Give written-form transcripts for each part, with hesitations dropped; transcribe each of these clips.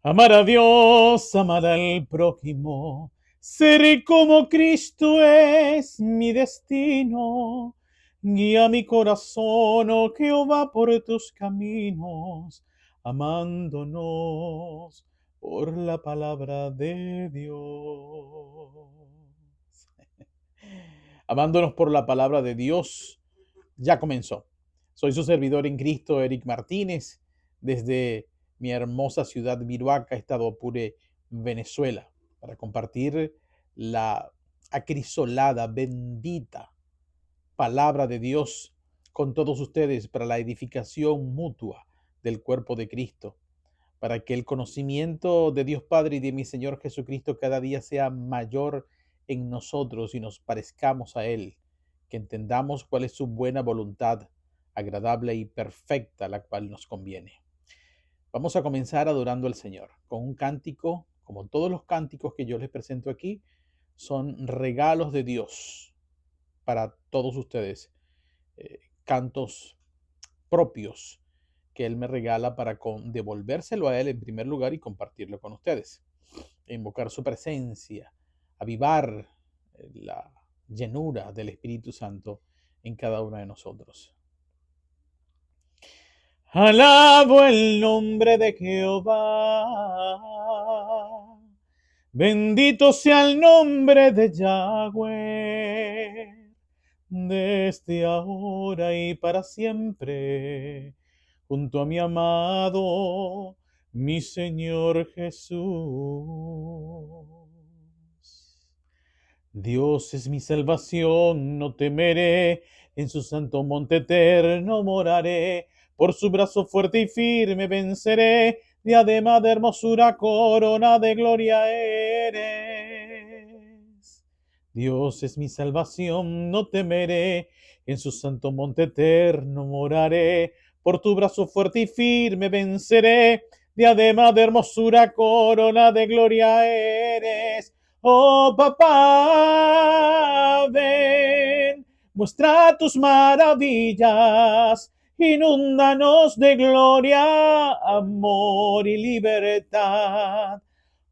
Amar a Dios, amar al prójimo, ser como Cristo es mi destino. Guía mi corazón, oh Jehová, por tus caminos, amándonos por la palabra de Dios. Amándonos por la palabra de Dios, ya comenzó. Soy su servidor en Cristo, Eric Martínez, desde mi hermosa ciudad Viruaca, estado Apure, Venezuela, para compartir la acrisolada, bendita palabra de Dios con todos ustedes para la edificación mutua del cuerpo de Cristo, para que el conocimiento de Dios Padre y de mi Señor Jesucristo cada día sea mayor en nosotros y nos parezcamos a Él, que entendamos cuál es su buena voluntad, agradable y perfecta, la cual nos conviene. Vamos a comenzar adorando al Señor con un cántico, como todos los cánticos que yo les presento aquí, son regalos de Dios para todos ustedes, cantos propios que Él me regala para devolvérselo a Él en primer lugar y compartirlo con ustedes. Invocar su presencia, avivar la llenura del Espíritu Santo en cada uno de nosotros. Alabo el nombre de Jehová. Bendito sea el nombre de Yahweh, desde ahora y para siempre, junto a mi amado, mi Señor Jesús. Dios es mi salvación, no temeré, en su santo monte eterno moraré, por su brazo fuerte y firme venceré, diadema de hermosura, corona de gloria eres. Dios es mi salvación, no temeré, en su santo monte eterno moraré, por tu brazo fuerte y firme venceré, diadema de hermosura, corona de gloria eres. Oh papá, ven, muestra tus maravillas, inúndanos de gloria, amor y libertad.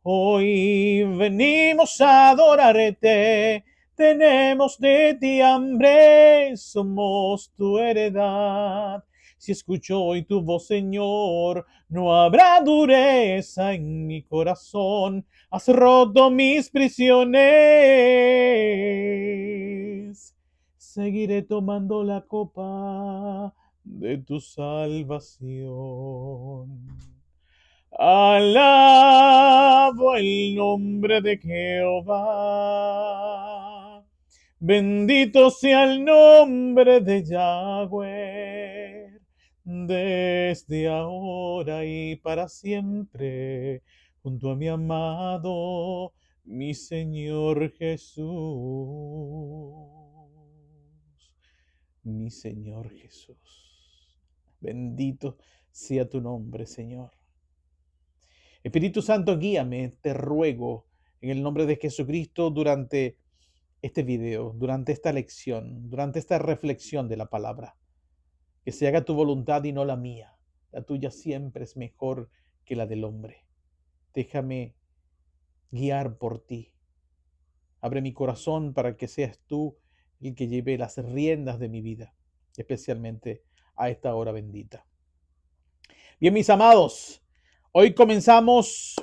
Hoy venimos a adorarte, tenemos de ti hambre, somos tu heredad. Si escucho hoy tu voz, Señor, no habrá dureza en mi corazón. Has roto mis prisiones. Seguiré tomando la copa de tu salvación. Alabo el nombre de Jehová. Bendito sea el nombre de Yahweh, desde ahora y para siempre, junto a mi amado, mi Señor Jesús. Mi Señor Jesús. Bendito sea tu nombre, Señor. Espíritu Santo, guíame, te ruego, en el nombre de Jesucristo, durante este video, durante esta lección, durante esta reflexión de la palabra. Que se haga tu voluntad y no la mía. La tuya siempre es mejor que la del hombre. Déjame guiar por ti. Abre mi corazón para que seas tú el que lleve las riendas de mi vida, especialmente a esta hora bendita. Bien, mis amados, hoy comenzamos,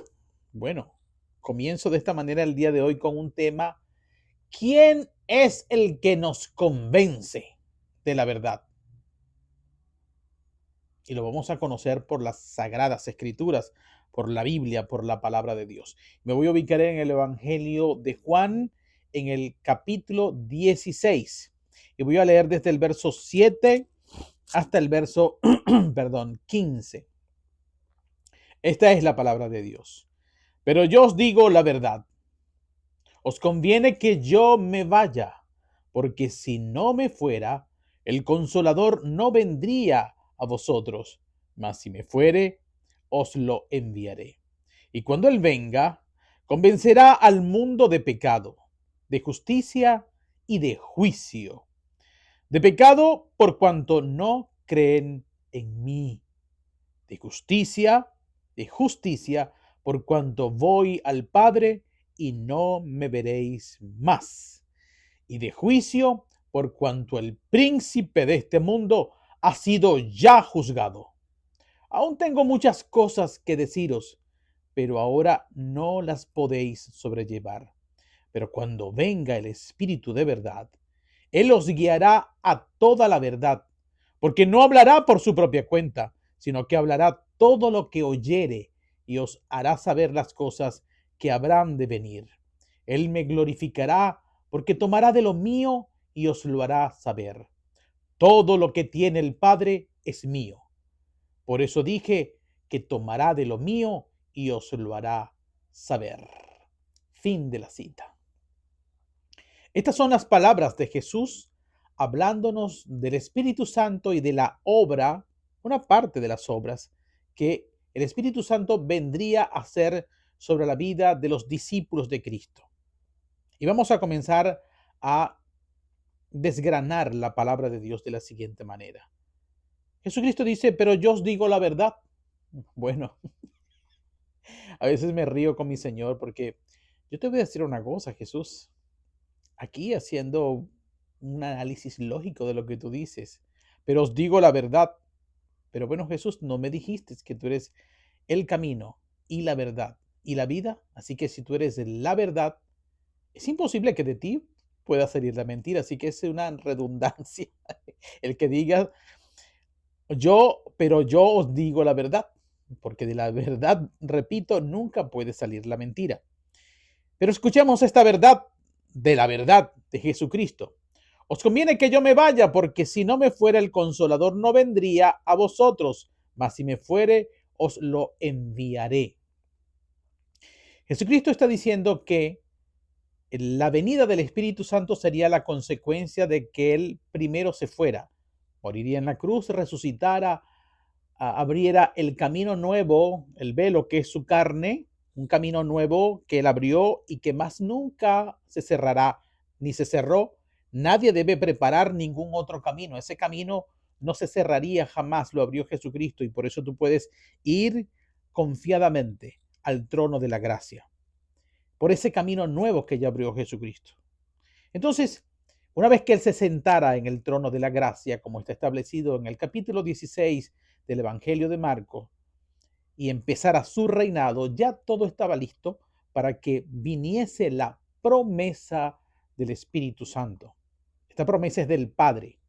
comienzo de esta manera el día de hoy con un tema: ¿quién es el que nos convence de la verdad? Y lo vamos a conocer por las Sagradas Escrituras, por la Biblia, por la palabra de Dios. Me voy a ubicar en el Evangelio de Juan, en el capítulo 16. Y voy a leer desde el verso 7 hasta el verso 15. Esta es la palabra de Dios. Pero yo os digo la verdad. Os conviene que yo me vaya, porque si no me fuera, el Consolador no vendría a vosotros, mas si me fuere, os lo enviaré. Y cuando Él venga, convencerá al mundo de pecado, de justicia y de juicio. De pecado por cuanto no creen en mí. De justicia por cuanto voy al Padre y no me veréis más. Y de juicio, por cuanto el príncipe de este mundo ha sido ya juzgado. Aún tengo muchas cosas que deciros, pero ahora no las podéis sobrellevar. Pero cuando venga el Espíritu de verdad, Él os guiará a toda la verdad, porque no hablará por su propia cuenta, sino que hablará todo lo que oyere y os hará saber las cosas que habrán de venir. Él me glorificará porque tomará de lo mío y os lo hará saber. Todo lo que tiene el Padre es mío. Por eso dije que tomará de lo mío y os lo hará saber. Fin de la cita. Estas son las palabras de Jesús hablándonos del Espíritu Santo y de la obra, una parte de las obras que el Espíritu Santo vendría a hacer sobre la vida de los discípulos de Cristo. Y vamos a comenzar a desgranar la palabra de Dios de la siguiente manera. Jesucristo dice, pero yo os digo la verdad. Bueno, a veces me río con mi Señor porque yo te voy a decir una cosa, Jesús, aquí haciendo un análisis lógico de lo que tú dices, pero os digo la verdad. Pero bueno, Jesús, no me dijiste que tú eres el camino y la verdad y la vida, así que si tú eres la verdad, es imposible que de ti pueda salir la mentira, así que es una redundancia el que diga pero yo os digo la verdad, porque de la verdad, repito, nunca puede salir la mentira. Pero escuchemos esta verdad de la verdad de Jesucristo. Os conviene que yo me vaya, porque si no me fuera el Consolador no vendría a vosotros, mas si me fuere, os lo enviaré. Jesucristo está diciendo que la venida del Espíritu Santo sería la consecuencia de que Él primero se fuera, moriría en la cruz, resucitara, abriera el camino nuevo, el velo que es su carne, un camino nuevo que Él abrió y que más nunca se cerrará, ni se cerró. Nadie debe preparar ningún otro camino. Ese camino no se cerraría jamás, lo abrió Jesucristo y por eso tú puedes ir confiadamente al trono de la gracia, por ese camino nuevo que ya abrió Jesucristo. Entonces, una vez que Él se sentara en el trono de la gracia, como está establecido en el capítulo 16 del Evangelio de Marcos, y empezara su reinado, ya todo estaba listo para que viniese la promesa del Espíritu Santo. Esta promesa es del Padre,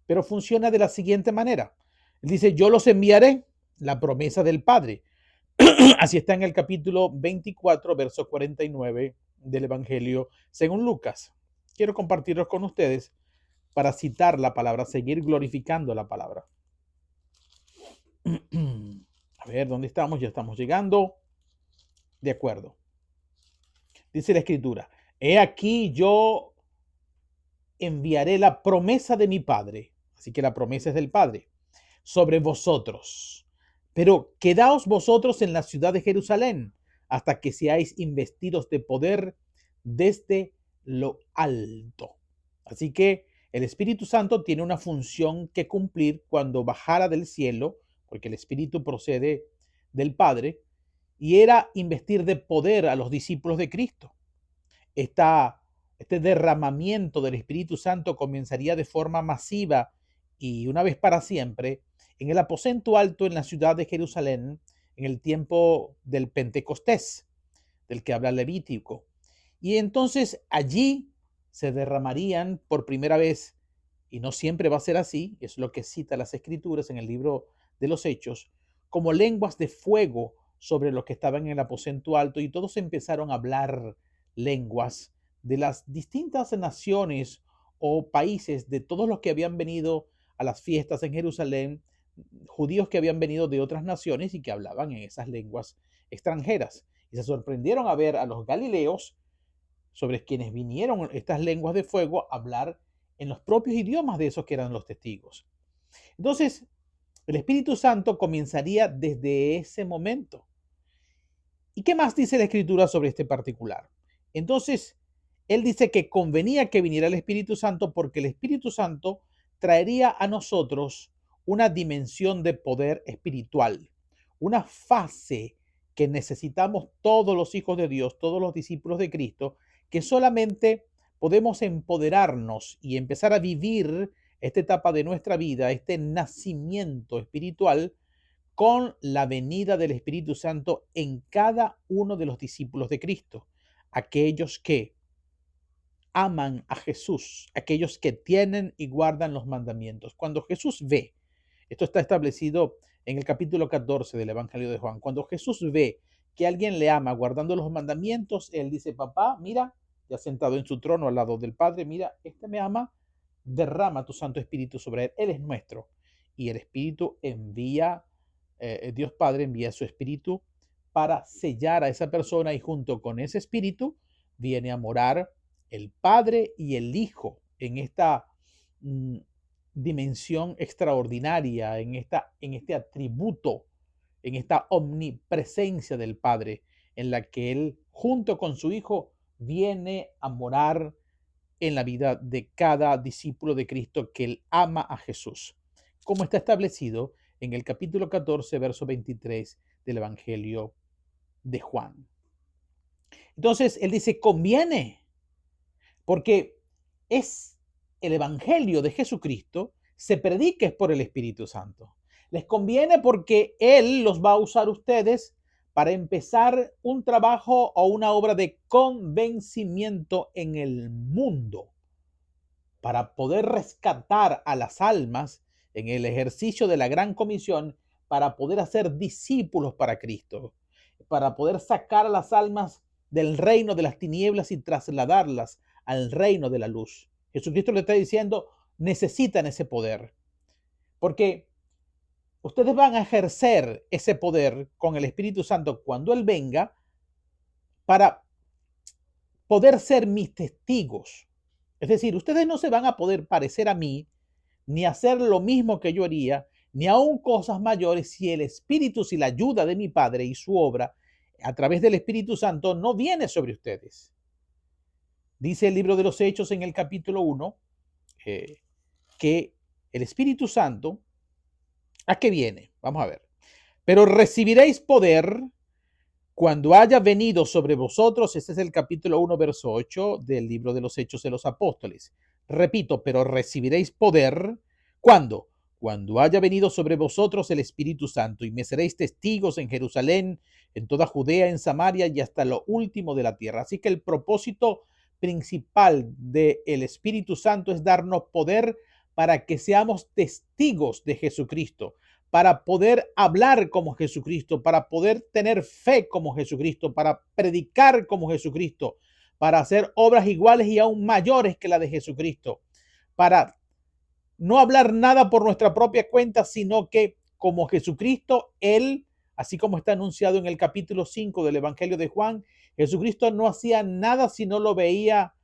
pero funciona de la siguiente manera. Él dice, yo los enviaré, la promesa del Padre. Así está en el capítulo 24, verso 49 del Evangelio según Lucas. Quiero compartirlos con ustedes para citar la palabra, seguir glorificando la palabra. A ver, ¿dónde estamos? Ya estamos llegando. De acuerdo. Dice la Escritura, he aquí yo enviaré la promesa de mi Padre. Así que la promesa es del Padre sobre vosotros. Pero quedaos vosotros en la ciudad de Jerusalén hasta que seáis investidos de poder desde lo alto. Así que el Espíritu Santo tiene una función que cumplir cuando bajara del cielo, porque el Espíritu procede del Padre, y era investir de poder a los discípulos de Cristo. Este derramamiento del Espíritu Santo comenzaría de forma masiva y una vez para siempre en el aposento alto en la ciudad de Jerusalén en el tiempo del Pentecostés, del que habla Levítico. Y entonces allí se derramarían por primera vez, y no siempre va a ser así, es lo que cita las Escrituras en el libro de los Hechos, como lenguas de fuego sobre los que estaban en el aposento alto, y todos empezaron a hablar lenguas de las distintas naciones o países, de todos los que habían venido a las fiestas en Jerusalén, judíos que habían venido de otras naciones y que hablaban en esas lenguas extranjeras. Y se sorprendieron a ver a los galileos, sobre quienes vinieron estas lenguas de fuego, hablar en los propios idiomas de esos que eran los testigos. Entonces, el Espíritu Santo comenzaría desde ese momento. ¿Y qué más dice la Escritura sobre este particular? Entonces, él dice que convenía que viniera el Espíritu Santo porque el Espíritu Santo traería a nosotros una dimensión de poder espiritual, una fase que necesitamos todos los hijos de Dios, todos los discípulos de Cristo, que solamente podemos empoderarnos y empezar a vivir esta etapa de nuestra vida, este nacimiento espiritual, con la venida del Espíritu Santo en cada uno de los discípulos de Cristo, aquellos que aman a Jesús, aquellos que tienen y guardan los mandamientos. Cuando Jesús ve, esto está establecido en el capítulo 14 del Evangelio de Juan, cuando Jesús ve que alguien le ama guardando los mandamientos, él dice: papá, mira, ya sentado en su trono al lado del Padre, mira, este me ama, derrama tu Santo Espíritu sobre él, él es nuestro. Y el Espíritu envía, Dios Padre envía su Espíritu para sellar a esa persona, y junto con ese Espíritu viene a morar el Padre y el Hijo en esta dimensión extraordinaria, en este atributo, en esta omnipresencia del Padre, en la que Él, junto con su Hijo, viene a morar en la vida de cada discípulo de Cristo que Él ama a Jesús, como está establecido en el capítulo 14, verso 23 del Evangelio de Juan. Entonces, Él dice: conviene, porque es el Evangelio de Jesucristo, se predique por el Espíritu Santo. Les conviene porque Él los va a usar ustedes para empezar un trabajo o una obra de convencimiento en el mundo, para poder rescatar a las almas en el ejercicio de la gran comisión, para poder hacer discípulos para Cristo, para poder sacar a las almas del reino de las tinieblas y trasladarlas al reino de la luz. Jesucristo le está diciendo: necesitan ese poder, porque ustedes van a ejercer ese poder con el Espíritu Santo cuando Él venga, para poder ser mis testigos. Es decir, ustedes no se van a poder parecer a mí, ni hacer lo mismo que yo haría, ni aún cosas mayores, si el Espíritu, si la ayuda de mi Padre y su obra a través del Espíritu Santo no viene sobre ustedes. Dice el libro de los Hechos en el capítulo 1 que el Espíritu Santo, ¿a qué viene? Vamos a ver. Pero recibiréis poder cuando haya venido sobre vosotros. Este es el capítulo 1, verso 8 del libro de los Hechos de los Apóstoles. Repito, pero recibiréis poder. ¿Cuándo? Cuando haya venido sobre vosotros el Espíritu Santo, y me seréis testigos en Jerusalén, en toda Judea, en Samaria y hasta lo último de la tierra. Así que el propósito principal del Espíritu Santo es darnos poder para que seamos testigos de Jesucristo, para poder hablar como Jesucristo, para poder tener fe como Jesucristo, para predicar como Jesucristo, para hacer obras iguales y aún mayores que la de Jesucristo, para no hablar nada por nuestra propia cuenta, sino que como Jesucristo, Él, así como está anunciado en el capítulo 5 del Evangelio de Juan, Jesucristo no hacía nada si no lo veía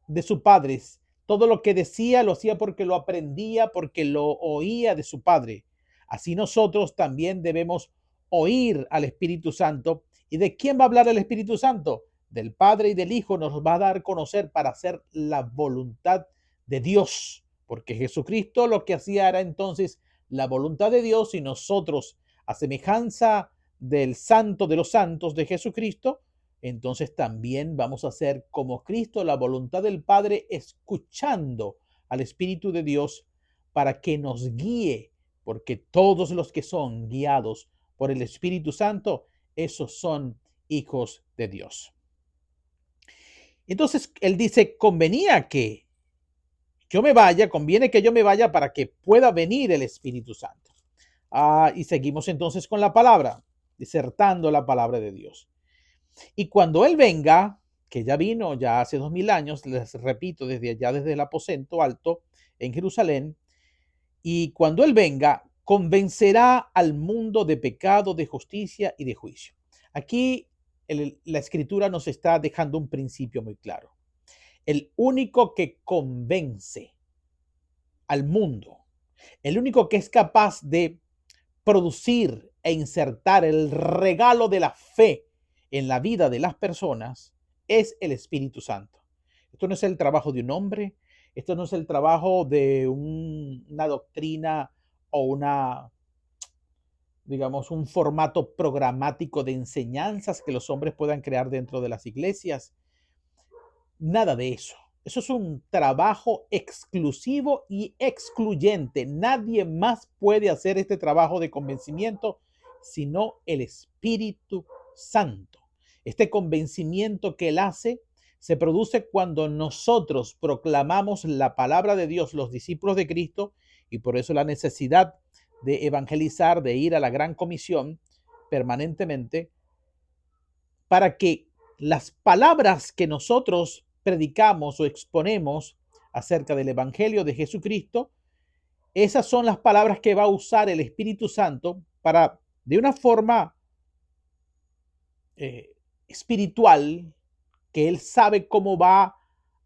de su Padre. Todo lo que decía lo hacía porque lo aprendía, porque lo oía de su Padre. Así nosotros también debemos oír al Espíritu Santo. ¿Y de quién va a hablar el Espíritu Santo? Del Padre y del Hijo. Nos va a dar a conocer para hacer la voluntad de Dios, porque Jesucristo lo que hacía era entonces la voluntad de Dios, y nosotros, a semejanza del Santo de los Santos de Jesucristo, entonces también vamos a hacer como Cristo, la voluntad del Padre, escuchando al Espíritu de Dios para que nos guíe, porque todos los que son guiados por el Espíritu Santo, esos son hijos de Dios. Entonces Él dice: convenía que yo me vaya, conviene que yo me vaya para que pueda venir el Espíritu Santo. Y seguimos entonces con la palabra, disertando la palabra de Dios. Y cuando Él venga, que ya vino ya hace 2000 años, les repito, desde allá, desde el aposento alto en Jerusalén, y cuando Él venga, convencerá al mundo de pecado, de justicia y de juicio. Aquí la Escritura nos está dejando un principio muy claro. El único que convence al mundo, el único que es capaz de producir e insertar el regalo de la fe en la vida de las personas, es el Espíritu Santo. Esto no es el trabajo de un hombre, esto no es el trabajo de una doctrina o digamos, un formato programático de enseñanzas que los hombres puedan crear dentro de las iglesias. Nada de eso. Eso es un trabajo exclusivo y excluyente. Nadie más puede hacer este trabajo de convencimiento sino el Espíritu Santo. Este convencimiento que Él hace se produce cuando nosotros proclamamos la palabra de Dios, los discípulos de Cristo, y por eso la necesidad de evangelizar, de ir a la gran comisión permanentemente, para que las palabras que nosotros predicamos o exponemos acerca del Evangelio de Jesucristo, esas son las palabras que va a usar el Espíritu Santo para, de una forma espiritual, que Él sabe cómo va a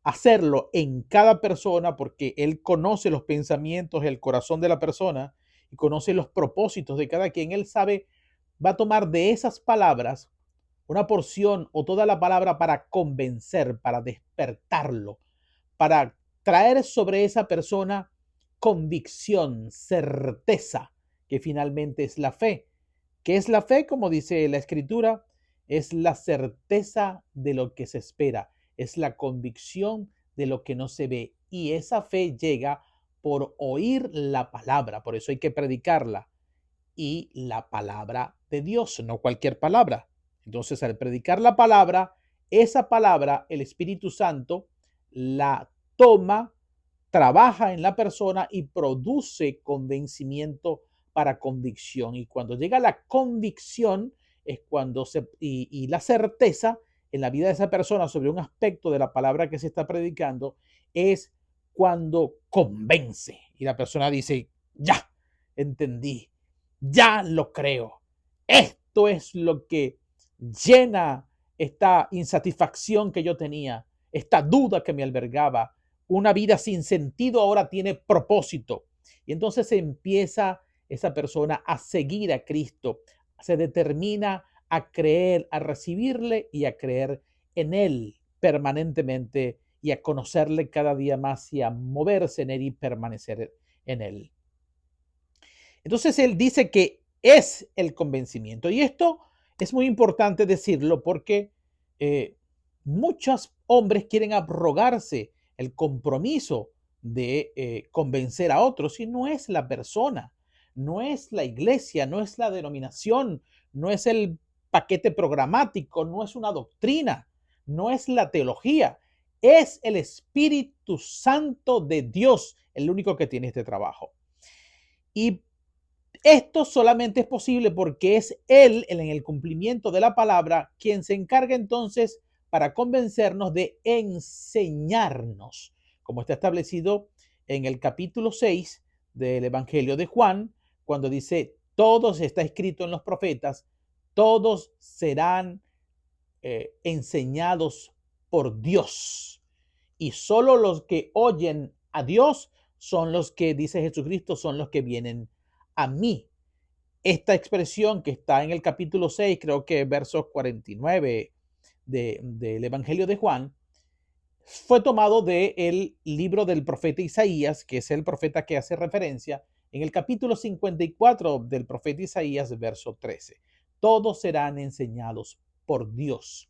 hacerlo en cada persona, porque Él conoce los pensamientos, el corazón de la persona y conoce los propósitos de cada quien. Él sabe, va a tomar de esas palabras una porción o toda la palabra para convencer, para despertarlo, para traer sobre esa persona convicción, certeza, que finalmente es la fe. ¿Qué es la fe? Como dice la Escritura, es la certeza de lo que se espera, es la convicción de lo que no se ve. Y esa fe llega por oír la palabra, por eso hay que predicarla. Y la palabra de Dios, no cualquier palabra. Entonces, al predicar la palabra, esa palabra, el Espíritu Santo la toma, trabaja en la persona y produce convencimiento para convicción. Y cuando llega la convicción es cuando y la certeza en la vida de esa persona sobre un aspecto de la palabra que se está predicando es cuando convence. Y la persona dice, ya, entendí, ya lo creo. Esto es lo que llena esta insatisfacción que yo tenía, esta duda que me albergaba. Una vida sin sentido ahora tiene propósito. Y entonces empieza esa persona a seguir a Cristo, se determina a creer, a recibirle y a creer en Él permanentemente y a conocerle cada día más y a moverse en Él y permanecer en Él. Entonces Él dice que es el convencimiento. Y esto es muy importante decirlo porque muchos hombres quieren abrogarse el compromiso de convencer a otros y no es la persona, no es la iglesia, no es la denominación, no es el paquete programático, no es una doctrina, no es la teología, es el Espíritu Santo de Dios el único que tiene este trabajo. Y esto solamente es posible porque es Él, en el cumplimiento de la palabra, quien se encarga entonces para convencernos de enseñarnos, como está establecido en el capítulo 6 del Evangelio de Juan, cuando dice, todos está escrito en los profetas, todos serán enseñados por Dios. Y solo los que oyen a Dios son los que, dice Jesucristo, son los que vienen a mí. Esta expresión que está en el capítulo 6, creo que versos 49 del Evangelio de Juan, fue tomado del libro del profeta Isaías, que es el profeta que hace referencia, en el capítulo 54 del profeta Isaías, verso 13. Todos serán enseñados por Dios.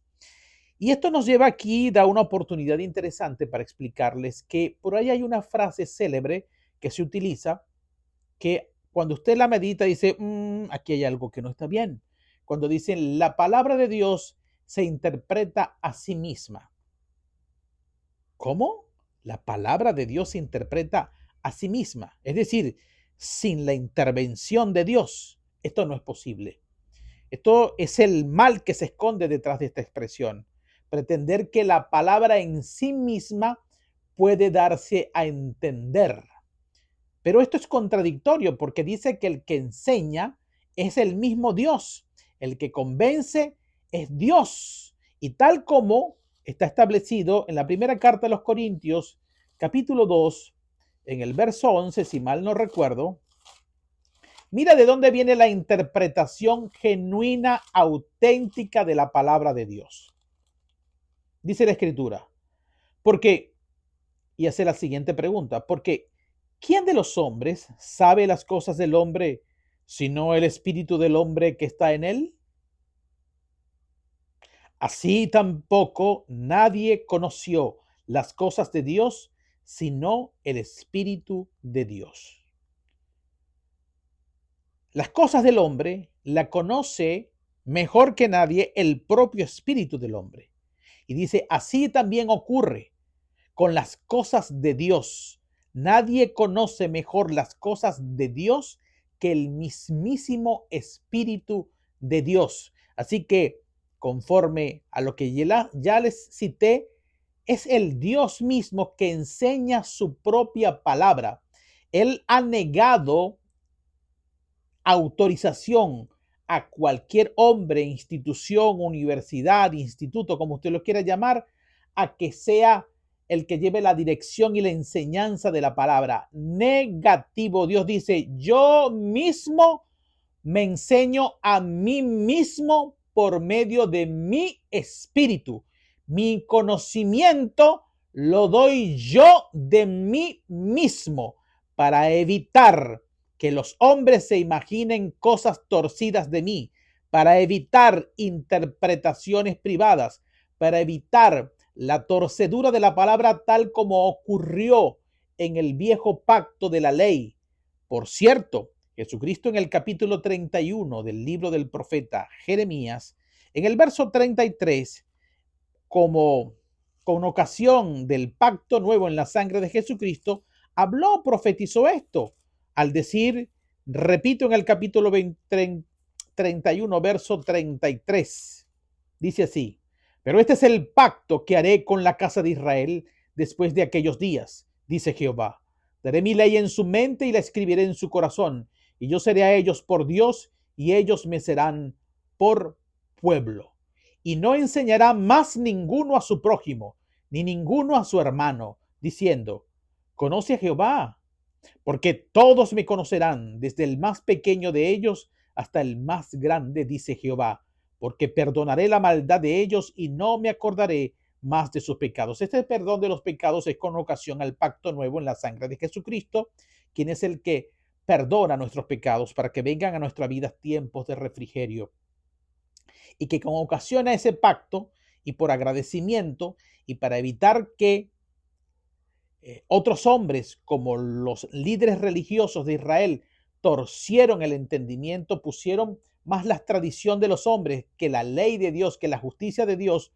Y esto nos lleva aquí, da una oportunidad interesante para explicarles que por ahí hay una frase célebre que se utiliza que cuando usted la medita dice, aquí hay algo que no está bien. Cuando dicen la palabra de Dios se interpreta a sí misma. ¿Cómo? La palabra de Dios se interpreta a sí misma. Es decir, sin la intervención de Dios, esto no es posible. Esto es el mal que se esconde detrás de esta expresión. Pretender que la palabra en sí misma puede darse a entender. Pero esto es contradictorio porque dice que el que enseña es el mismo Dios. El que convence es Dios. Y tal como está establecido en la primera carta a los Corintios, capítulo 2, en el verso 11, si mal no recuerdo, mira de dónde viene la interpretación genuina, auténtica de la palabra de Dios. Dice la Escritura, porque, y hace la siguiente pregunta, porque ¿quién de los hombres sabe las cosas del hombre sino el espíritu del hombre que está en él? Así tampoco nadie conoció las cosas de Dios, sino el Espíritu de Dios. Las cosas del hombre la conoce mejor que nadie el propio espíritu del hombre. Y dice, así también ocurre con las cosas de Dios. Nadie conoce mejor las cosas de Dios que el mismísimo Espíritu de Dios. Así que, conforme a lo que ya les cité, es el Dios mismo que enseña su propia palabra. Él ha negado autorización a cualquier hombre, institución, universidad, instituto, como usted lo quiera llamar, a que sea el que lleve la dirección y la enseñanza de la palabra. Negativo. Dios dice, yo mismo me enseño a mí mismo por medio de mi espíritu. Mi conocimiento lo doy yo de mí mismo para evitar que los hombres se imaginen cosas torcidas de mí, para evitar interpretaciones privadas, para evitar la torcedura de la palabra tal como ocurrió en el viejo pacto de la ley. Por cierto, Jesucristo en el capítulo 31 del libro del profeta Jeremías, en el verso 33, como con ocasión del pacto nuevo en la sangre de Jesucristo, habló, profetizó esto, al decir, repito en el capítulo 31, verso 33, dice así, pero este es el pacto que haré con la casa de Israel después de aquellos días, dice Jehová. Daré mi ley en su mente y la escribiré en su corazón, y yo seré a ellos por Dios, y ellos me serán por pueblo. Y no enseñará más ninguno a su prójimo, ni ninguno a su hermano, diciendo, conoce a Jehová, porque todos me conocerán, desde el más pequeño de ellos hasta el más grande, dice Jehová, porque perdonaré la maldad de ellos y no me acordaré más de sus pecados. Este perdón de los pecados es con ocasión al pacto nuevo en la sangre de Jesucristo, quien es el que perdona nuestros pecados para que vengan a nuestra vida tiempos de refrigerio. Y que con ocasión a ese pacto y por agradecimiento y para evitar que otros hombres, como los líderes religiosos de Israel, torcieron el entendimiento, pusieron más la tradición de los hombres que la ley de Dios, que la justicia de Dios,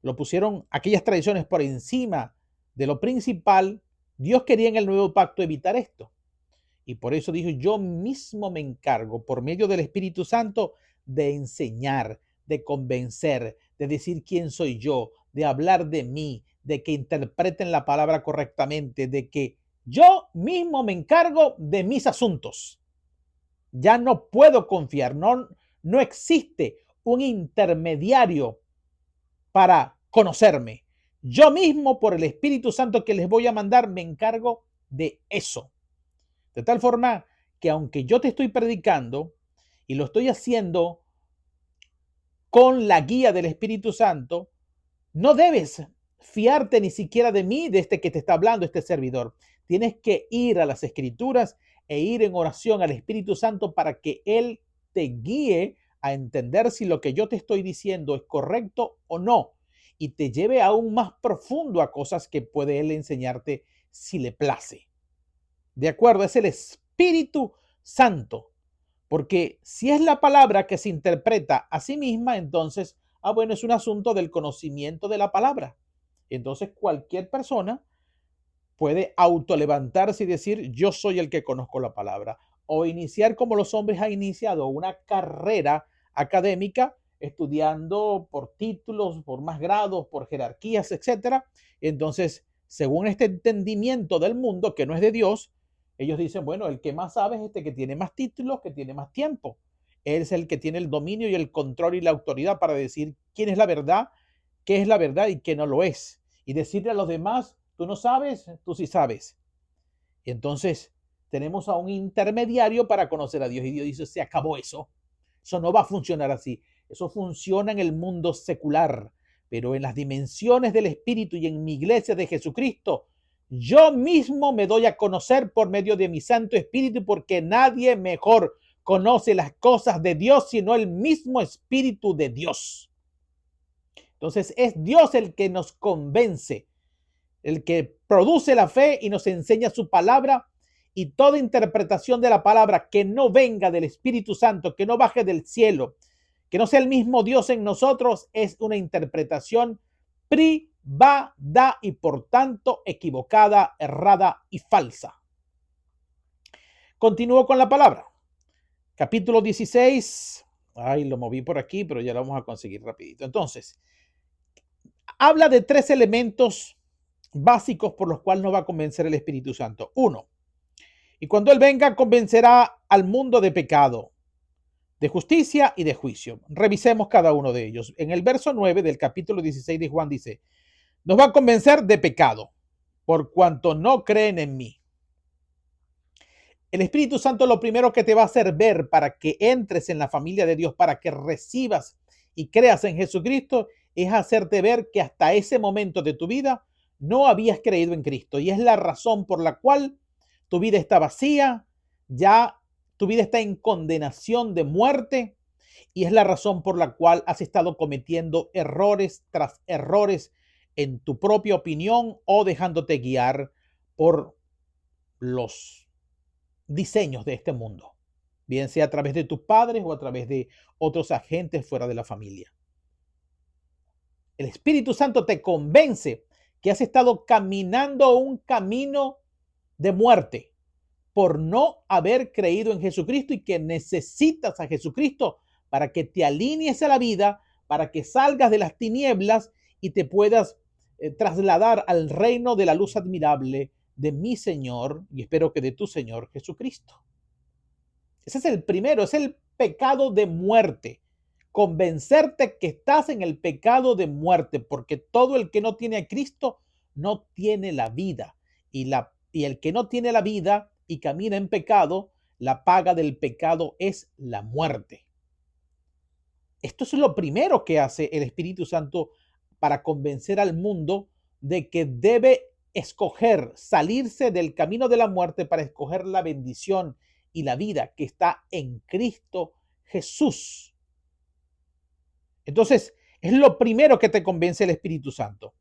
lo pusieron aquellas tradiciones por encima de lo principal. Dios quería en el nuevo pacto evitar esto. Y por eso dijo, yo mismo me encargo por medio del Espíritu Santo de enseñar, de convencer, de decir quién soy yo, de hablar de mí, de que interpreten la palabra correctamente, de que yo mismo me encargo de mis asuntos. Ya no puedo confiar, no existe un intermediario para conocerme. Yo mismo, por el Espíritu Santo que les voy a mandar, me encargo de eso. De tal forma que aunque yo te estoy predicando y lo estoy haciendo con la guía del Espíritu Santo, no debes fiarte ni siquiera de mí, de este que te está hablando, este servidor. Tienes que ir a las Escrituras e ir en oración al Espíritu Santo para que Él te guíe a entender si lo que yo te estoy diciendo es correcto o no y te lleve aún más profundo a cosas que puede Él enseñarte si le place. ¿De acuerdo? Es el Espíritu Santo. Porque si es la palabra que se interpreta a sí misma, entonces, bueno, es un asunto del conocimiento de la palabra. Entonces, cualquier persona puede autolevantarse y decir, yo soy el que conozco la palabra. O iniciar como los hombres han iniciado una carrera académica, estudiando por títulos, por más grados, por jerarquías, etcétera. Entonces, según este entendimiento del mundo que no es de Dios, ellos dicen, bueno, el que más sabe es este que tiene más títulos, que tiene más tiempo. Él es el que tiene el dominio y el control y la autoridad para decir quién es la verdad, qué es la verdad y qué no lo es. Y decirle a los demás, tú no sabes, tú sí sabes. Y entonces tenemos a un intermediario para conocer a Dios. Y Dios dice, se acabó eso. Eso no va a funcionar así. Eso funciona en el mundo secular. Pero en las dimensiones del Espíritu y en mi iglesia de Jesucristo, yo mismo me doy a conocer por medio de mi Santo Espíritu, porque nadie mejor conoce las cosas de Dios, sino el mismo Espíritu de Dios. Entonces es Dios el que nos convence, el que produce la fe y nos enseña su palabra, y toda interpretación de la palabra que no venga del Espíritu Santo, que no baje del cielo, que no sea el mismo Dios en nosotros, es una interpretación privada y por tanto equivocada, errada y falsa. Continúo con la palabra. Capítulo 16. Ay, lo moví por aquí, pero ya lo vamos a conseguir rapidito. Entonces, habla de 3 elementos básicos por los cuales nos va a convencer el Espíritu Santo. 1. Y cuando Él venga, convencerá al mundo de pecado, de justicia y de juicio. Revisemos cada uno de ellos. En el verso 9 del capítulo 16 de Juan dice, nos va a convencer de pecado, por cuanto no creen en mí. El Espíritu Santo lo primero que te va a hacer ver para que entres en la familia de Dios, para que recibas y creas en Jesucristo, es hacerte ver que hasta ese momento de tu vida no habías creído en Cristo. Y es la razón por la cual tu vida está vacía, ya tu vida está en condenación de muerte, y es la razón por la cual has estado cometiendo errores tras errores en tu propia opinión o dejándote guiar por los diseños de este mundo, bien sea a través de tus padres o a través de otros agentes fuera de la familia. El Espíritu Santo te convence que has estado caminando un camino de muerte por no haber creído en Jesucristo y que necesitas a Jesucristo para que te alinees a la vida, para que salgas de las tinieblas y te puedas trasladar al reino de la luz admirable de mi Señor, y espero que de tu Señor Jesucristo. Ese es el primero, es el pecado de muerte. Convencerte que estás en el pecado de muerte, porque todo el que no tiene a Cristo no tiene la vida. Y el que no tiene la vida y camina en pecado, la paga del pecado es la muerte. Esto es lo primero que hace el Espíritu Santo para convencer al mundo de que debe escoger salirse del camino de la muerte para escoger la bendición y la vida que está en Cristo Jesús. Entonces, es lo primero que te convence el Espíritu Santo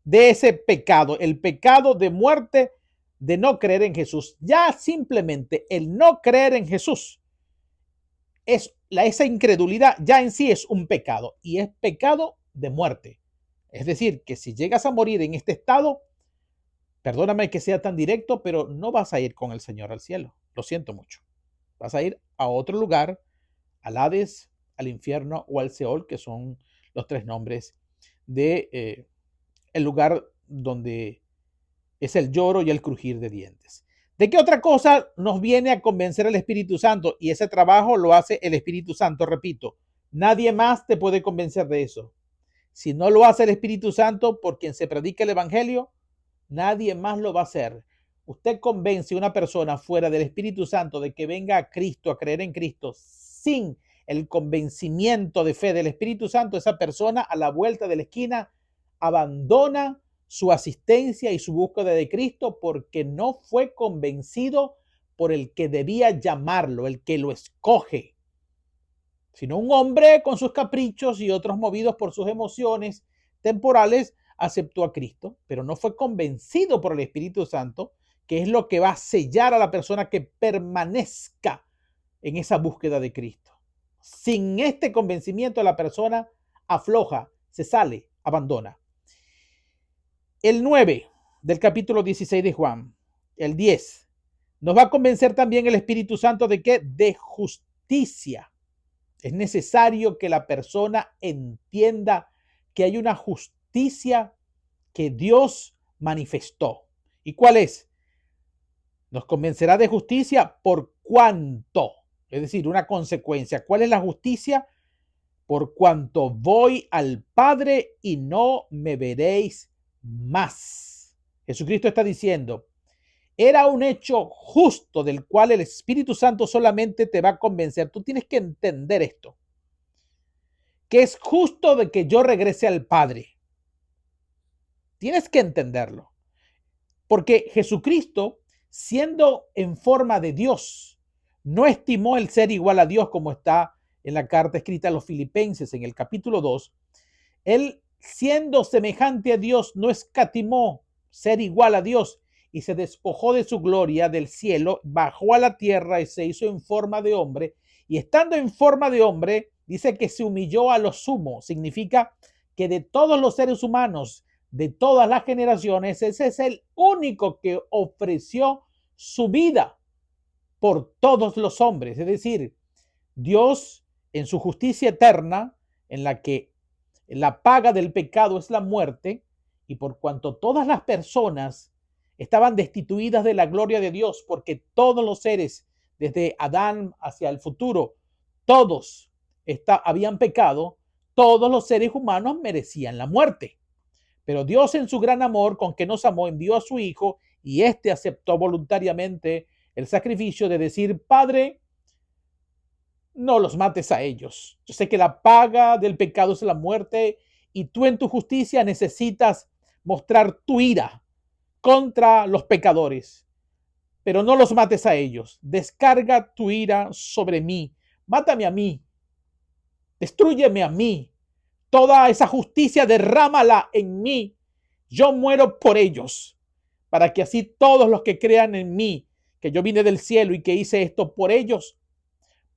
de ese pecado, el pecado de muerte, de no creer en Jesús. Ya simplemente el no creer en Jesús, esa incredulidad ya en sí es un pecado, y es pecado de muerte. Es decir, que si llegas a morir en este estado, perdóname que sea tan directo, pero no vas a ir con el Señor al cielo. Lo siento mucho. Vas a ir a otro lugar, al Hades, al infierno o al Seol, que son los 3 nombres de el lugar donde es el lloro y el crujir de dientes. ¿De qué otra cosa nos viene a convencer el Espíritu Santo? Y ese trabajo lo hace el Espíritu Santo, repito. Nadie más te puede convencer de eso. Si no lo hace el Espíritu Santo por quien se predica el Evangelio, nadie más lo va a hacer. Usted convence a una persona fuera del Espíritu Santo de que venga a Cristo, a creer en Cristo, sin el convencimiento de fe del Espíritu Santo, esa persona a la vuelta de la esquina abandona su asistencia y su búsqueda de Cristo porque no fue convencido por el que debía llamarlo, el que lo escoge, sino un hombre con sus caprichos y otros movidos por sus emociones temporales aceptó a Cristo, pero no fue convencido por el Espíritu Santo, que es lo que va a sellar a la persona que permanezca en esa búsqueda de Cristo. Sin este convencimiento, la persona afloja, se sale, abandona. El 9 del capítulo 16 de Juan, el 10, nos va a convencer también el Espíritu Santo de que de justicia. Es necesario que la persona entienda que hay una justicia que Dios manifestó. ¿Y cuál es? Nos convencerá de justicia por cuanto, es decir, una consecuencia. ¿Cuál es la justicia? Por cuanto voy al Padre y no me veréis más. Jesucristo está diciendo, era un hecho justo del cual el Espíritu Santo solamente te va a convencer. Tú tienes que entender esto, que es justo de que yo regrese al Padre. Tienes que entenderlo, porque Jesucristo, siendo en forma de Dios, no estimó el ser igual a Dios, como está en la carta escrita a los Filipenses en el capítulo 2. Él, siendo semejante a Dios, no escatimó ser igual a Dios y se despojó de su gloria del cielo, bajó a la tierra y se hizo en forma de hombre. Y estando en forma de hombre, dice que se humilló a lo sumo. Significa que de todos los seres humanos, de todas las generaciones, ese es el único que ofreció su vida por todos los hombres. Es decir, Dios en su justicia eterna, en la que la paga del pecado es la muerte, y por cuanto todas las personas estaban destituidas de la gloria de Dios, porque todos los seres, desde Adán hacia el futuro, todos habían pecado, todos los seres humanos merecían la muerte. Pero Dios, en su gran amor con que nos amó, envió a su Hijo, y éste aceptó voluntariamente el sacrificio de decir: Padre, no los mates a ellos. Yo sé que la paga del pecado es la muerte, y tú en tu justicia necesitas mostrar tu ira contra los pecadores, pero no los mates a ellos. Descarga tu ira sobre mí. Mátame a mí. Destrúyeme a mí. Toda esa justicia derrámala en mí. Yo muero por ellos, para que así todos los que crean en mí, que yo vine del cielo y que hice esto por ellos,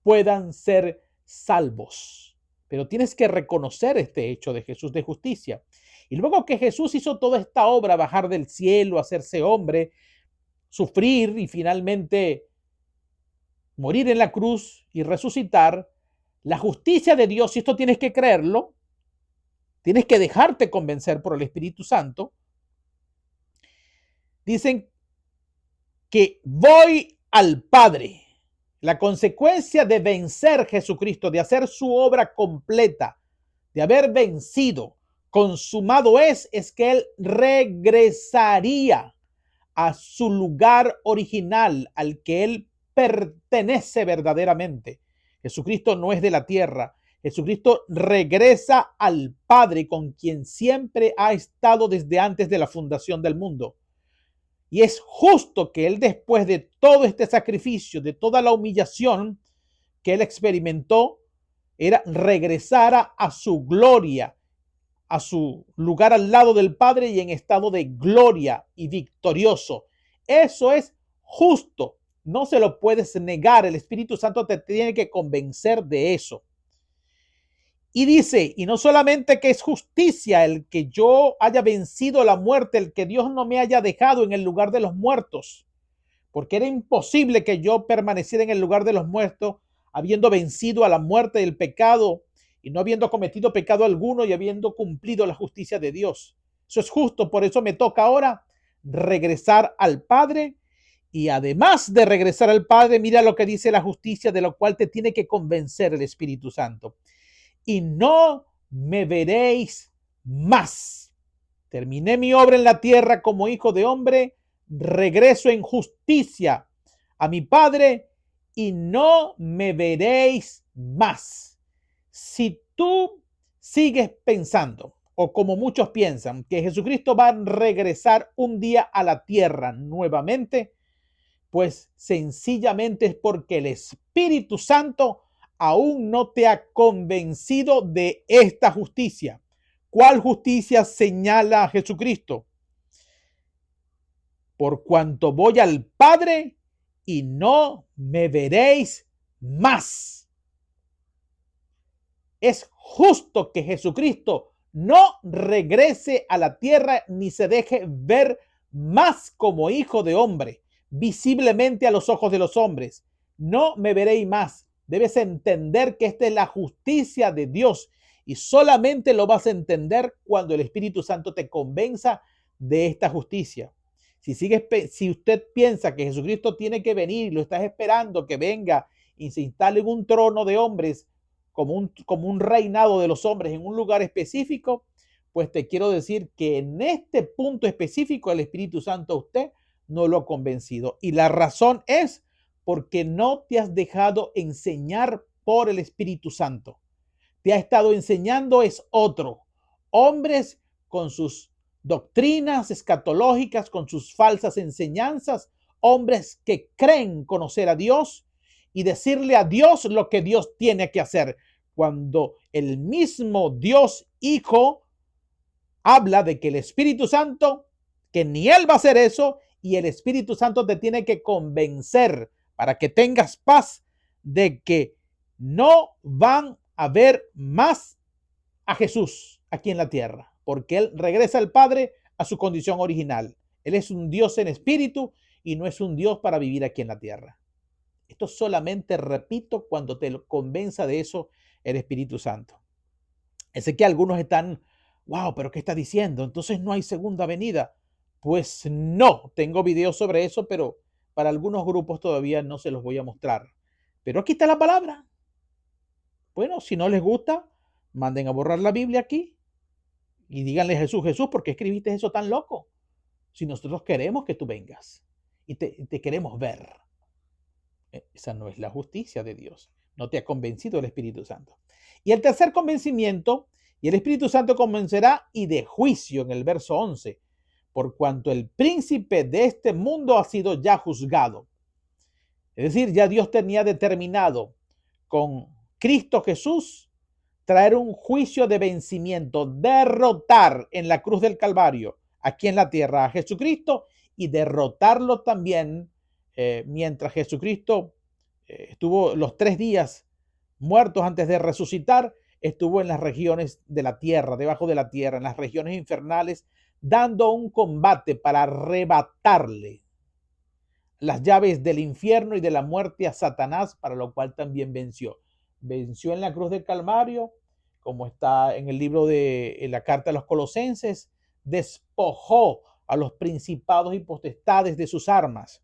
puedan ser salvos. Pero tienes que reconocer este hecho de Jesús de justicia. Y luego que Jesús hizo toda esta obra, bajar del cielo, hacerse hombre, sufrir y finalmente morir en la cruz y resucitar, la justicia de Dios, y esto tienes que creerlo, tienes que dejarte convencer por el Espíritu Santo, dicen que voy al Padre. La consecuencia de vencer Jesucristo, de hacer su obra completa, de haber vencido, consumado es que Él regresaría a su lugar original, al que Él pertenece verdaderamente. Jesucristo no es de la tierra. Jesucristo regresa al Padre, con quien siempre ha estado desde antes de la fundación del mundo. Y es justo que Él, después de todo este sacrificio, de toda la humillación que Él experimentó, era regresar a su gloria, a su lugar al lado del Padre y en estado de gloria y victorioso. Eso es justo. No se lo puedes negar. El Espíritu Santo te tiene que convencer de eso. Y dice, y no solamente que es justicia el que yo haya vencido la muerte, el que Dios no me haya dejado en el lugar de los muertos, porque era imposible que yo permaneciera en el lugar de los muertos, habiendo vencido a la muerte del pecado y no habiendo cometido pecado alguno y habiendo cumplido la justicia de Dios. Eso es justo, por eso me toca ahora regresar al Padre. Y además de regresar al Padre, mira lo que dice la justicia, de lo cual te tiene que convencer el Espíritu Santo. Y no me veréis más. Terminé mi obra en la tierra como hijo de hombre, regreso en justicia a mi Padre y no me veréis más. Si tú sigues pensando, o como muchos piensan, que Jesucristo va a regresar un día a la tierra nuevamente, pues sencillamente es porque el Espíritu Santo aún no te ha convencido de esta justicia. ¿Cuál justicia señala a Jesucristo? Por cuanto voy al Padre y no me veréis más. Es justo que Jesucristo no regrese a la tierra ni se deje ver más como hijo de hombre, visiblemente a los ojos de los hombres. No me veréis más. Debes entender que esta es la justicia de Dios y solamente lo vas a entender cuando el Espíritu Santo te convenza de esta justicia. Si usted piensa que Jesucristo tiene que venir, lo estás esperando que venga y se instale en un trono de hombres, como un reinado de los hombres en un lugar específico, pues te quiero decir que en este punto específico el Espíritu Santo a usted no lo ha convencido. Y la razón es porque no te has dejado enseñar por el Espíritu Santo. Te ha estado enseñando es otro. Hombres con sus doctrinas escatológicas, con sus falsas enseñanzas, hombres que creen conocer a Dios y decirle a Dios lo que Dios tiene que hacer. Cuando el mismo Dios Hijo habla de que el Espíritu Santo, que ni Él va a hacer eso, y el Espíritu Santo te tiene que convencer para que tengas paz de que no van a ver más a Jesús aquí en la tierra, porque Él regresa al Padre a su condición original. Él es un Dios en espíritu y no es un Dios para vivir aquí en la tierra. Esto solamente repito cuando te convenza de eso el Espíritu Santo. Sé que algunos están, wow, pero ¿qué está diciendo? Entonces no hay segunda venida. Pues no, tengo videos sobre eso, pero para algunos grupos todavía no se los voy a mostrar. Pero aquí está la palabra. Bueno, si no les gusta, manden a borrar la Biblia aquí y díganle Jesús, Jesús, ¿por qué escribiste eso tan loco? Si nosotros queremos que tú vengas y te queremos ver. Esa no es la justicia de Dios. No te ha convencido el Espíritu Santo. Y el tercer convencimiento, y el Espíritu Santo convencerá y de juicio en el verso 11, por cuanto el príncipe de este mundo ha sido ya juzgado. Es decir, ya Dios tenía determinado con Cristo Jesús traer un juicio de vencimiento, derrotar en la cruz del Calvario, aquí en la tierra, a Jesucristo y derrotarlo también mientras Jesucristo estuvo los 3 días muertos antes de resucitar, estuvo en las regiones de la tierra, debajo de la tierra, en las regiones infernales, dando un combate para arrebatarle las llaves del infierno y de la muerte a Satanás, para lo cual también venció. Venció en la cruz del Calvario, como está en el libro de la carta a los Colosenses, despojó a los principados y potestades de sus armas.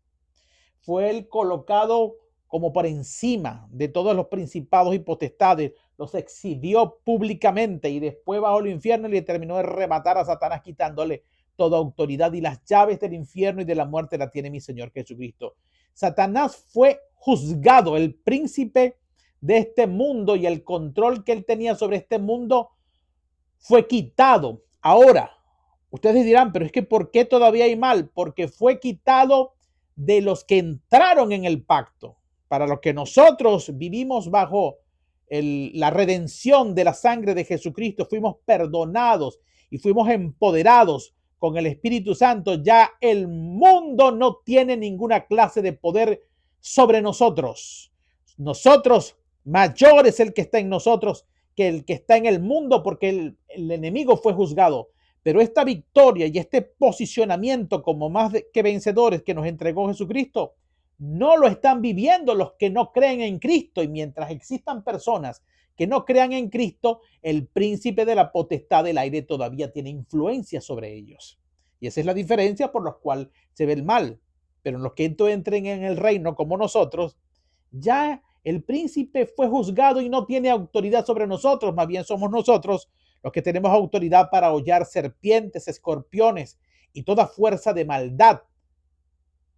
Fue él colocado como por encima de todos los principados y potestades, los exhibió públicamente y después bajó al infierno y le terminó de arrebatar a Satanás, quitándole toda autoridad, y las llaves del infierno y de la muerte la tiene mi Señor Jesucristo. Satanás fue juzgado, el príncipe de este mundo y el control que él tenía sobre este mundo fue quitado. Ahora, ustedes dirán, pero es que ¿por qué todavía hay mal? Porque fue quitado de los que entraron en el pacto. Para los que nosotros vivimos bajo la redención de la sangre de Jesucristo, fuimos perdonados y fuimos empoderados con el Espíritu Santo. Ya el mundo no tiene ninguna clase de poder sobre nosotros. Nosotros, mayor es el que está en nosotros que el que está en el mundo, porque el enemigo fue juzgado. Pero esta victoria y este posicionamiento como más que vencedores que nos entregó Jesucristo, no lo están viviendo los que no creen en Cristo. Y mientras existan personas que no crean en Cristo, el príncipe de la potestad del aire todavía tiene influencia sobre ellos. Y esa es la diferencia por la cual se ve el mal. Pero en los que entren en el reino como nosotros, ya el príncipe fue juzgado y no tiene autoridad sobre nosotros. Más bien somos nosotros los que tenemos autoridad para hollar serpientes, escorpiones y toda fuerza de maldad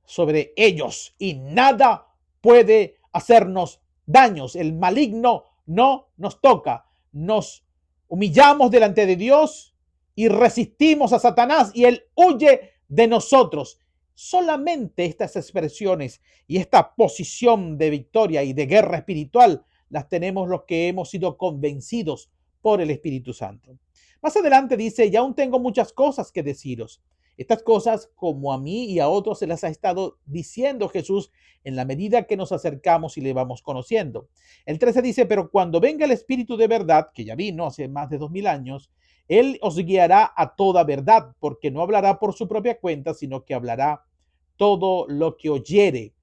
sobre ellos, y nada puede hacernos daños. El maligno no nos toca. Nos humillamos delante de Dios y resistimos a Satanás y él huye de nosotros. Solamente estas expresiones y esta posición de victoria y de guerra espiritual las tenemos los que hemos sido convencidos por el Espíritu Santo. Más adelante dice, y aún tengo muchas cosas que deciros. Estas cosas, como a mí y a otros, se las ha estado diciendo Jesús en la medida que nos acercamos y le vamos conociendo. El 13 dice, pero cuando venga el Espíritu de verdad, que ya vino hace más de 2000 años, Él os guiará a toda verdad, porque no hablará por su propia cuenta, sino que hablará todo lo que oyere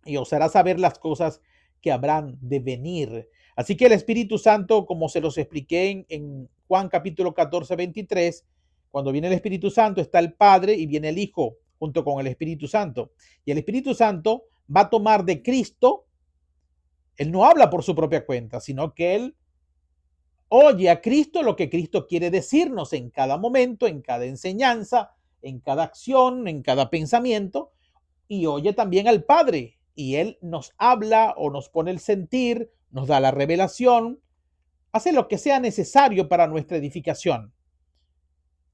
y os hará saber las cosas que habrán de venir. Así que el Espíritu Santo, como se los expliqué en Juan capítulo 14, 23, cuando viene el Espíritu Santo está el Padre y viene el Hijo junto con el Espíritu Santo. Y el Espíritu Santo va a tomar de Cristo. Él no habla por su propia cuenta, sino que él oye a Cristo lo que Cristo quiere decirnos en cada momento, en cada enseñanza, en cada acción, en cada pensamiento, y oye también al Padre. Y él nos habla o nos pone el sentir, nos da la revelación, hace lo que sea necesario para nuestra edificación.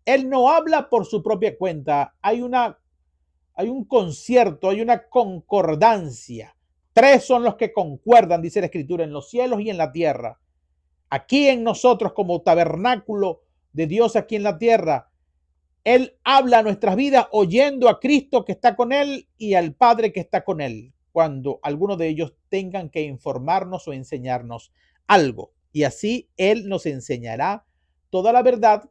Él no habla por su propia cuenta. Hay un concierto, hay una concordancia Tres son los que concuerdan, dice la Escritura, en los cielos y en la tierra. Aquí en nosotros como tabernáculo de Dios aquí en la tierra, Él habla a nuestras vidas oyendo a Cristo que está con Él y al Padre que está con Él, cuando alguno de ellos tengan que informarnos o enseñarnos algo. Y así Él nos enseñará toda la verdad,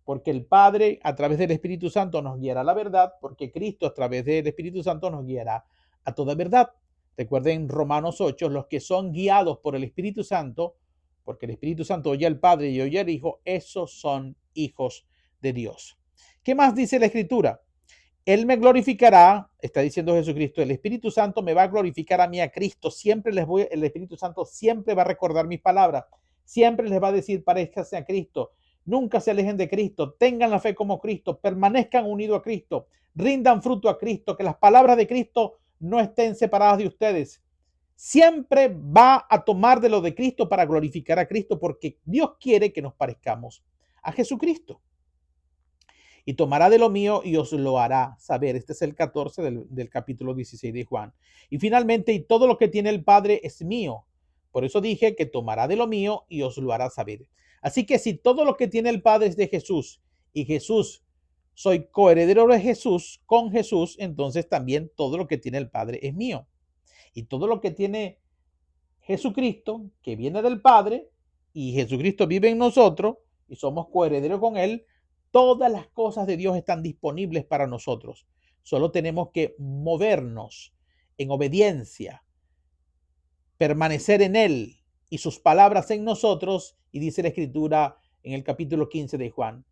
porque el Padre a través del Espíritu Santo nos guiará a la verdad, porque Cristo a través del Espíritu Santo nos guiará a toda verdad. Recuerden Romanos 8, los que son guiados por el Espíritu Santo, porque el Espíritu Santo oye al Padre y oye al Hijo, esos son hijos de Dios. ¿Qué más dice la Escritura? Él me glorificará, está diciendo Jesucristo, el Espíritu Santo me va a glorificar a mí, a Cristo. El Espíritu Santo siempre va a recordar mis palabras, siempre les va a decir, parezcanse a Cristo, nunca se alejen de Cristo, tengan la fe como Cristo, permanezcan unidos a Cristo, rindan fruto a Cristo, que las palabras de Cristo no estén separadas de ustedes. Siempre va a tomar de lo de Cristo para glorificar a Cristo, porque Dios quiere que nos parezcamos a Jesucristo. Y tomará de lo mío y os lo hará saber. Este es el 14 del capítulo 16 de Juan. Y finalmente, y todo lo que tiene el Padre es mío. Por eso dije que tomará de lo mío y os lo hará saber. Así que si todo lo que tiene el Padre es de Jesús y Jesús, soy coheredero de Jesús, con Jesús, entonces también todo lo que tiene el Padre es mío. Y todo lo que tiene Jesucristo, que viene del Padre, y Jesucristo vive en nosotros, y somos coherederos con Él, todas las cosas de Dios están disponibles para nosotros. Solo tenemos que movernos en obediencia, permanecer en Él y sus palabras en nosotros. Y dice la Escritura en el capítulo 15 de Juan,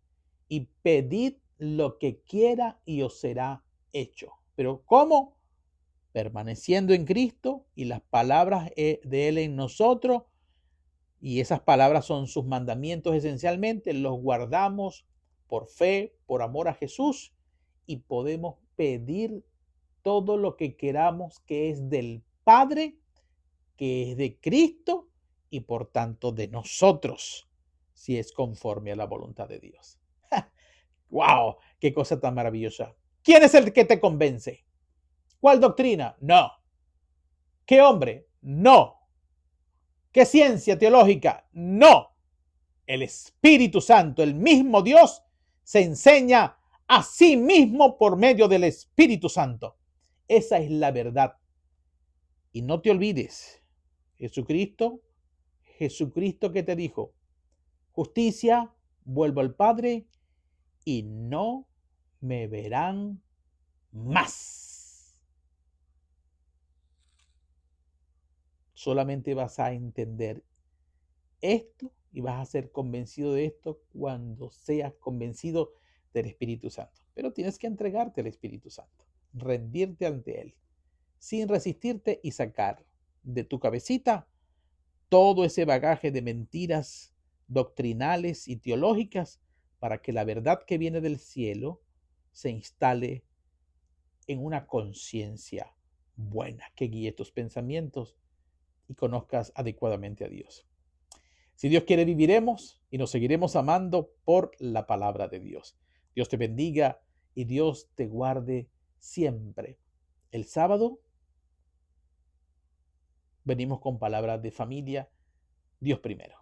y pedid lo que quiera y os será hecho. Pero ¿cómo? Permaneciendo en Cristo y las palabras de Él en nosotros. Y esas palabras son sus mandamientos esencialmente. Los guardamos por fe, por amor a Jesús, y podemos pedir todo lo que queramos que es del Padre, que es de Cristo y por tanto de nosotros, si es conforme a la voluntad de Dios. ¡Wow! ¡Qué cosa tan maravillosa! ¿Quién es el que te convence? ¿Cuál doctrina? No. ¿Qué hombre? No. ¿Qué ciencia teológica? No. El Espíritu Santo, el mismo Dios, se enseña a sí mismo por medio del Espíritu Santo. Esa es la verdad. Y no te olvides, Jesucristo que te dijo, justicia, vuelvo al Padre y no me verán más. Solamente vas a entender esto y vas a ser convencido de esto cuando seas convencido del Espíritu Santo. Pero tienes que entregarte al Espíritu Santo, rendirte ante Él, sin resistirte y sacar de tu cabecita todo ese bagaje de mentiras doctrinales y teológicas para que la verdad que viene del cielo se instale en una conciencia buena que guíe tus pensamientos y conozcas adecuadamente a Dios. Si Dios quiere, viviremos y nos seguiremos amando por la palabra de Dios. Dios te bendiga y Dios te guarde siempre. El sábado venimos con palabras de familia. Dios primero.